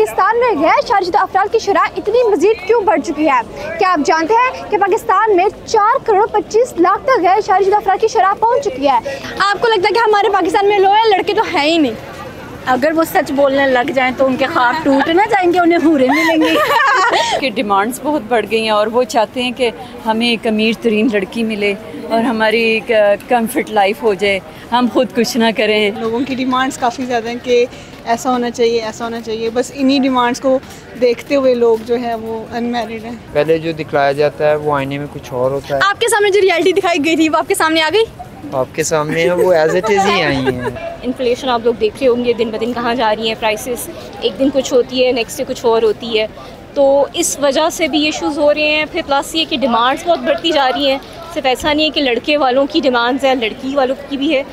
पाकिस्तान में गैर शादीशुदा अफराद की शरह इतनी मजीद क्यों बढ़ चुकी है? क्या आप जानते हैं कि पाकिस्तान में 4 करोड़ 25 लाख तक गैर शादीशुदा अफराद की शरह पहुंच चुकी है? आपको लगता है कि हमारे पाकिस्तान में लॉयल लड़के तो हैं ही नहीं? अगर वो सच बोलने लग जाएं तो उनके ख्वाब टूट ना जाएंगे, उन्हें हूरें मिलेंगी। कि डिमांड्स बहुत बढ़ गई हैं और वो चाहते हैं कि हमें एक अमीर तरीन लड़की मिले और हमारी एक कम्फर्ट लाइफ हो जाए, हम खुद कुछ ना करें। लोगों की डिमांड्स काफ़ी ज़्यादा हैं कि ऐसा होना चाहिए, ऐसा होना चाहिए। बस इन्हीं डिमांड्स को देखते हुए लोग जो है वो अनमैरिड हैं। पहले जो दिखलाया जाता है वो आईने में कुछ और होता है। आपके सामने जो रियलिटी दिखाई गई थी वो आपके सामने आ गई? आपके सामने है, वो एज इट इज़ ही आई हैं। इन्फ्लेशन आप लोग देख रहे होंगे दिन ब दिन कहाँ जा रही हैं प्राइसेस, एक दिन कुछ होती है नेक्स्ट डे कुछ और होती है, तो इस वजह से भी इश्यूज़ हो रहे हैं। फिर प्लस ये कि डिमांड्स बहुत बढ़ती जा रही हैं, सिर्फ ऐसा नहीं है कि लड़के वालों की डिमांड्स हैं, लड़की वालों की भी है।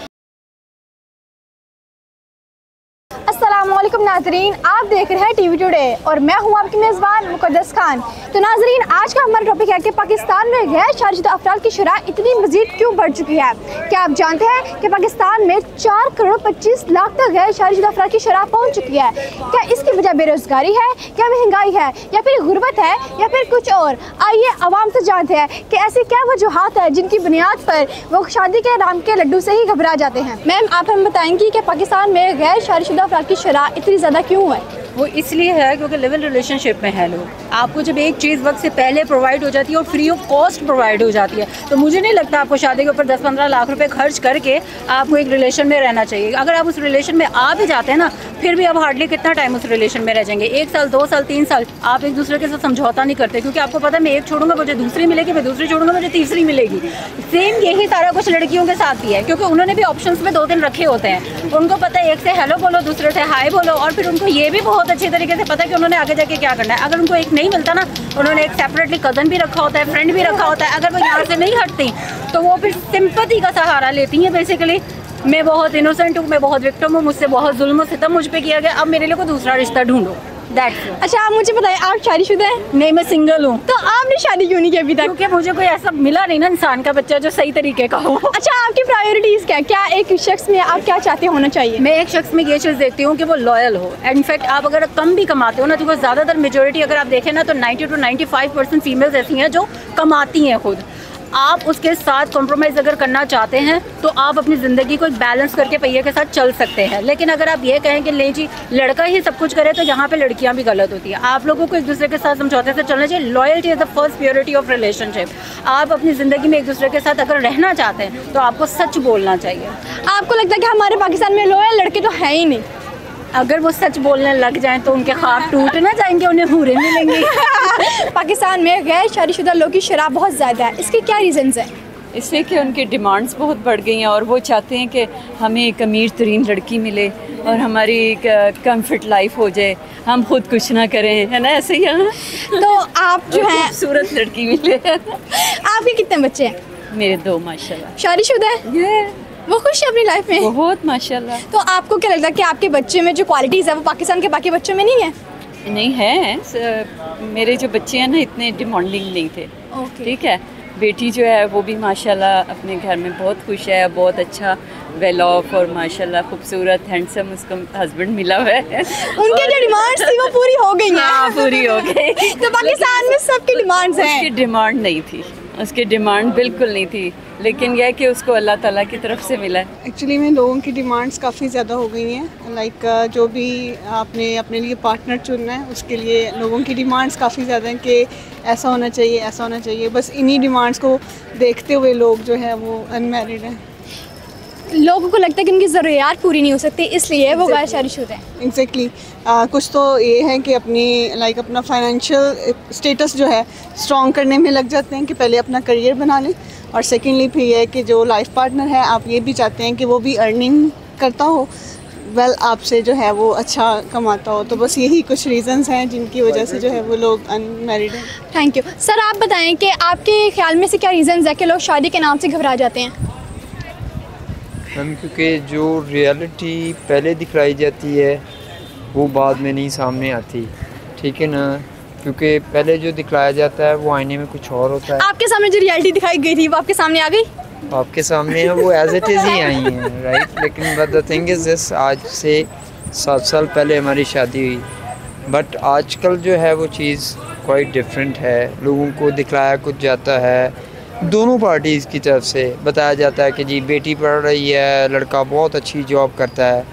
अस्सलामुअलैकुम नाजरीन, आप देख रहे हैं टीवी टुडे और मैं हूं आपकी मेज़बान मुक़द्दस खान। तो नाजरीन, आज का हमारा टॉपिक है कि पाकिस्तान में गैर शादीशुदा अफराद की शरह इतनी मजीद क्यों बढ़ चुकी है? क्या आप जानते हैं कि पाकिस्तान में 4 करोड़ 25 लाख तक गैर शादीशुदा अफराद की शरह पहुंच चुकी है? क्या इसकी वजह बेरोजगारी है, क्या महंगाई है, या फिर गुर्बत है, या फिर कुछ और? आइए आवाम से जानते हैं कि ऐसी क्या वजूहात है जिनकी बुनियाद पर वो शादी के नाम के लड्डू से ही घबरा जाते हैं। मैम, आप हमें बताएंगी कि पाकिस्तान में गैर शादीशुदा अफराद की शरह इतनी ज़्यादा क्यों है? वो इसलिए है क्योंकि लिव इन रिलेशनशिप में है लोग। आपको जब एक चीज़ वक्त से पहले प्रोवाइड हो जाती है और फ्री ऑफ कॉस्ट प्रोवाइड हो जाती है, तो मुझे नहीं लगता आपको शादी के ऊपर 10-15 लाख रुपए खर्च करके आपको एक रिलेशन में रहना चाहिए। अगर आप उस रिलेशन में आ भी जाते हैं ना, फिर भी आप हार्डली कितना टाइम उस रिलेशन में रह जाएंगे? 1 साल, 2 साल, 3 साल। आप एक दूसरे के साथ समझौता नहीं करते क्योंकि आपको पता है मैं एक छोड़ूंगा मुझे दूसरी मिलेगी, मैं दूसरी छोड़ूंगा मुझे तीसरी मिलेगी। सेम यही सारा कुछ लड़कियों के साथ भी है क्योंकि उन्होंने भी ऑप्शंस में 2 दिन रखे होते हैं। उनको पता है एक से हेलो बोलो, दूसरे से हाय बोलो, और फिर उनको ये भी बहुत अच्छी तरीके से पता है कि उन्होंने आगे जाके क्या करना है। अगर उनको एक नहीं मिलता ना, उन्होंने एक सेपरेटली कज़न भी रखा होता है, फ्रेंड भी रखा होता है। अगर वो यहाँ से नहीं हटती तो वो फिर सिंपैथी का सहारा लेती हैं। बेसिकली मैं बहुत इनोसेंट हूँ, मैं बहुत विक्टिम हूँ, मुझसे बहुत जुल्म सितम मुझ पे किया गया, अब मेरे लिए कोई दूसरा रिश्ता ढूंढो। अच्छा, आप मुझे बताएं, आप शादीशुदा हैं? नहीं, मैं सिंगल हूँ। तो आपने शादी क्यों नहीं की अभी तक? क्योंकि मुझे कोई ऐसा मिला नहीं ना इंसान का बच्चा जो सही तरीके का हो। अच्छा, आपकी प्रायोरिटीज़ क्या? क्या एक शख्स में आप क्या चाहते होना चाहिए? मैं एक शख्स में ये चीज़ देखती हूँ कि वो लॉयल हो। इनफैक्ट आप अगर कम भी कमाते हो ना, तो ज़्यादातर मेजोरिटी अगर आप देखें ना तो 90 to 95% फीमेल्स ऐसी हैं जो कमाती हैं खुद। आप उसके साथ कॉम्प्रोमाइज़ अगर करना चाहते हैं तो आप अपनी ज़िंदगी को एक बैलेंस करके पहिए के साथ चल सकते हैं। लेकिन अगर आप ये कहें कि नहीं जी लड़का ही सब कुछ करे, तो यहाँ पे लड़कियाँ भी गलत होती है। आप लोगों को एक दूसरे के साथ समझौते से चलना चाहिए। Loyalty is the first purity of relationship. आप अपनी ज़िंदगी में एक दूसरे के साथ अगर रहना चाहते हैं तो आपको सच बोलना चाहिए। आपको लगता है कि हमारे पाकिस्तान में लॉयल लड़के तो हैं ही नहीं? अगर वो सच बोलने लग जाएं तो उनके ख्वाब टूट ना जाएंगे, उन्हें हूरें मिलेंगी। पाकिस्तान में गैर शादीशुदा लोगों की शरह बहुत ज़्यादा है, इसके क्या रीज़न्स हैं? इससे कि उनकी डिमांड्स बहुत बढ़ गई हैं और वो चाहते हैं कि हमें एक अमीर तरीन लड़की मिले और हमारी एक कम्फर्ट लाइफ हो जाए, हम खुद कुछ ना करें, है ना? ऐसे ही है ना? तो आप जो है खूबसूरत लड़की मिले। आपके कितने बच्चे हैं? मेरे 2 माशाल्लाह। शादीशुदा है? वो खुश है अपनी लाइफ में? बहुत माशाल्लाह। तो आपको क्या लगता है कि आपके बच्चे में जो क्वालिटीज़ है वो पाकिस्तान के बाकी बच्चों में नहीं है? नहीं है, मेरे जो बच्चे हैं ना इतने डिमांडिंग नहीं थे। ठीक है, बेटी जो है वो भी माशाल्लाह अपने घर में बहुत खुश है, बहुत अच्छा वेल ऑफ और माशाल्लाह खूबसूरत हैंडसम उसको हस्बैंड मिला हुआ है। उनकी जो डिमांड्स थी वो पूरी हो गई हैं। हाँ, पूरी हो गई। तो पाकिस्तान में सबकी डिमांड्स हैं? उसकी डिमांड नहीं थी, उसकी डिमांड बिल्कुल नहीं थी, लेकिन यह कि उसको अल्लाह ताला की तरफ से मिला है। एक्चुअली में लोगों की डिमांड्स काफ़ी ज़्यादा हो गई हैं। लाइक जो भी आपने अपने लिए पार्टनर चुनना है उसके लिए लोगों की डिमांड्स काफ़ी ज़्यादा हैं कि ऐसा होना चाहिए, ऐसा होना चाहिए। बस इन्हीं डिमांड्स को देखते हुए लोग जो है वो अनमैरिड हैं। लोगों को लगता है कि उनकी ज़रूरियात पूरी नहीं हो सकती, इसलिए वो गैर शादीशुदा हैं। एग्जैक्टली कुछ तो ये है कि अपनी अपना फाइनेंशियल स्टेटस जो है स्ट्रॉन्ग करने में लग जाते हैं कि पहले अपना करियर बना लें, और सेकेंडली फिर ये है कि जो लाइफ पार्टनर है आप ये भी चाहते हैं कि वो भी अर्निंग करता हो, आपसे जो है वो अच्छा कमाता हो। तो बस यही कुछ रीज़न्स हैं जिनकी वजह से जो है वो लोग अनमैरिड हैं। Thank you sir. आप बताएं कि आपके ख्याल में से क्या रीज़न्स है कि लोग शादी के नाम से घबरा जाते हैं? मैम, क्योंकि जो रियलिटी पहले दिखलाई जाती है वो बाद में नहीं सामने आती, ठीक है ना? क्योंकि पहले जो दिखलाया जाता है वो आईने में कुछ और होता है। आपके सामने जो रियलिटी दिखाई गई थी वो आपके सामने आ गई? आपके सामने है, वो एज इट इज़ ही आई हैं, राइट? लेकिन but the thing is this, आज से 7 साल पहले हमारी शादी हुई, बट आजकल जो है वो चीज़ क्वाइट डिफरेंट है। लोगों को दिखलाया कुछ जाता है, दोनों पार्टीज़ की तरफ से बताया जाता है कि जी बेटी पढ़ रही है, लड़का बहुत अच्छी जॉब करता है,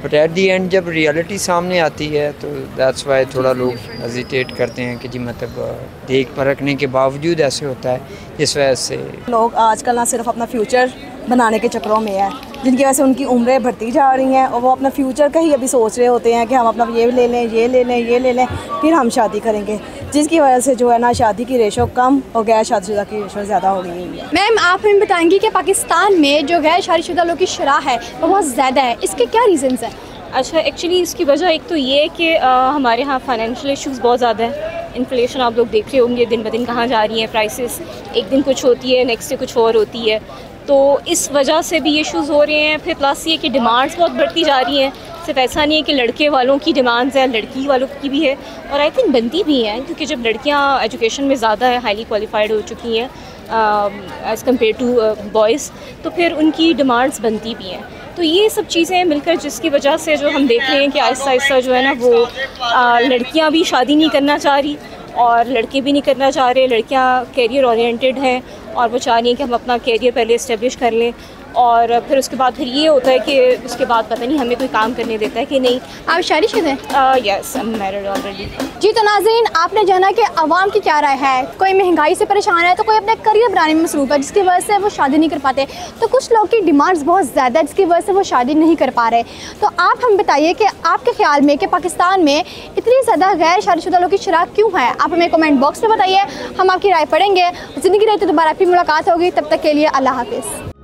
बट एट दी एंड जब रियलिटी सामने आती है तो दैट्स वाई थोड़ा लोग हेजिटेट करते हैं कि जी मतलब देख परखने के बावजूद ऐसे होता है, जिस वजह से लोग आजकल ना सिर्फ अपना फ्यूचर बनाने के चक्करों में है, जिनकी वजह से उनकी उम्रें बढ़ती जा रही हैं और वो अपना फ्यूचर का ही अभी सोच रहे होते हैं कि हम अपना ये ले लें, ये ले लें, ये ले लें, फिर हम शादी करेंगे, जिसकी वजह से जो है ना शादी की रेशो कम और गैर शादीशुदा की रेशो ज़्यादा हो गई है। मैम आप हमें बताएंगी कि पाकिस्तान में जो गैर शादीशुदा लोगों की शरह है वो बहुत ज़्यादा है, इसके क्या रीज़न्स हैं? अच्छा, एक्चुअली इसकी वजह एक तो ये है कि हमारे यहाँ फाइनेंशियल इश्यूज़ बहुत ज़्यादा है। इन्फ्लेशन आप लोग देख रहे होंगे दिन ब दिन कहाँ जा रही हैं प्राइसेस, एक दिन कुछ होती है नेक्स्ट डे कुछ और होती है, तो इस वजह से भी इश्यूज़ हो रहे हैं। फिर प्लस ये कि डिमांड्स बहुत बढ़ती जा रही हैं, सिर्फ ऐसा नहीं है कि लड़के वालों की डिमांड्स हैं, लड़की वालों की भी है, और आई थिंक बनती भी हैं, क्योंकि जब लड़कियाँ एजुकेशन में ज़्यादा है, हाईली क्वालिफाइड हो चुकी हैं एज़ कम्पेयर टू बॉयज़, तो फिर उनकी डिमांड्स बनती भी हैं। तो ये सब चीज़ें मिलकर जिसकी वजह से जो हम देख रहे हैं कि आहिस्ता आहिस्ता जो है ना वो लड़कियां भी शादी नहीं करना चाह रही और लड़के भी नहीं करना चाह रहे। लड़कियां कैरियर ओरिएंटेड हैं और वो चाह रही हैं कि हम अपना कैरियर पहले इस्टेब्लिश कर लें, और फिर उसके बाद फिर ये होता है कि उसके बाद पता नहीं हमें कोई काम करने देता है कि नहीं। आप शादीशुदा हैं? Yes, I am married already. जी, तो नाज़रीन आपने जाना कि आवाम की क्या राय है। कोई महंगाई से परेशान है तो कोई अपने करियर बनाने में मसरूफ़ है, जिसकी वजह से वो शादी नहीं कर पाते, तो कुछ लोग की डिमांड्स बहुत ज़्यादा है जिसकी वजह से वो शादी नहीं कर पा रहे। तो आप हम बताइए कि आपके ख्याल में कि पाकिस्तान में इतनी ज़्यादा गैर शादीशुदा लोगों की शरह क्यों है? आप हमें कमेंट बॉक्स में बताइए, हम आपकी राय पढ़ेंगे। ज़िंदगी रही तो दोबारा फिर मुलाकात होगी, तब तक के लिए अल्लाह हाफ़िज़।